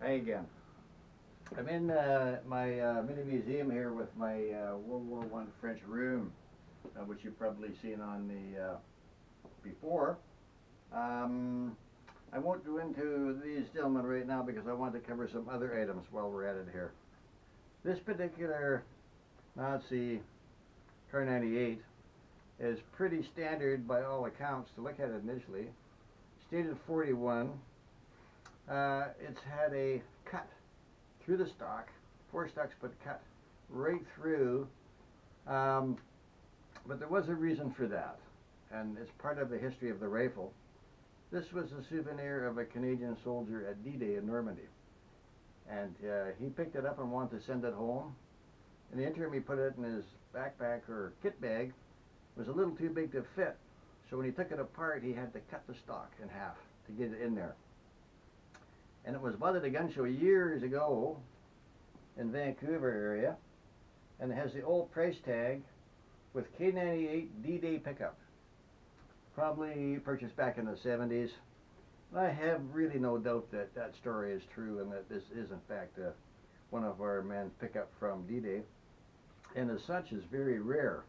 Hi again. I'm in my mini museum here with my World War I French room, which you've probably seen on the before. Um, I won't go into these gentlemen right now because I want to cover some other items while we're at it here. This particular Nazi Car 98 is pretty standard by all accounts to look at it initially. Stated 41. It's had a cut through the stock, 4 stocks but cut right through, but there was a reason for that, and it's part of the history of the rifle. This was a souvenir of a Canadian soldier at D-Day in Normandy, and he picked it up and wanted to send it home. In the interim, he put it in his backpack or kit bag. It was a little too big to fit, so when he took it apart, he had to cut the stock in half to get it in there. And it was bought at a gun show years ago in Vancouver area, and it has the old price tag with K98 D-Day pickup, probably purchased back in the 70s. I have really no doubt that that story is true and that this is in fact one of our men's pickup from D-Day, and as such is very rare.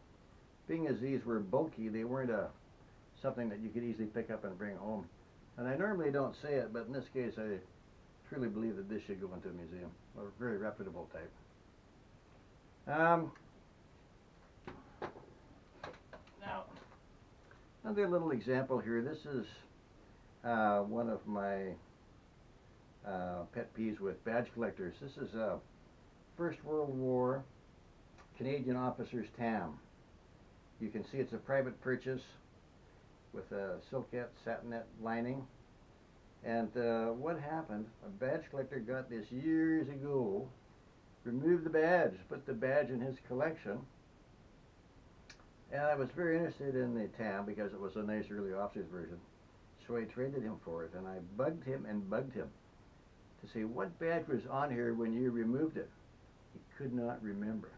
Being as these were bulky, they weren't something that you could easily pick up and bring home. And I normally don't say it, but in this case I truly believe that this should go into a museum. A very reputable type. Now, another little example here. This is one of my pet peeves with badge collectors. This is a First World War Canadian officer's tam. You can see it's a private purchase with a silkette satinette lining. And what happened, a badge collector got this years ago, removed the badge, put the badge in his collection, and I was very interested in the tam because it was a nice early officer's version, so I traded him for it, and I bugged him to say what badge was on here when you removed it. He could not remember.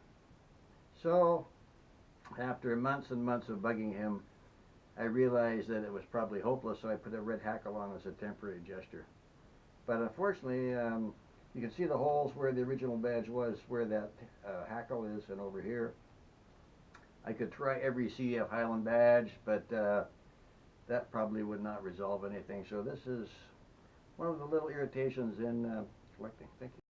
So after months and months of bugging him, I realized that it was probably hopeless, so I put a red hackle on as a temporary gesture. But unfortunately, you can see the holes where the original badge was, where that hackle is, and over here. I could try every CF Highland badge, but that probably would not resolve anything. So this is one of the little irritations in collecting. Thank you.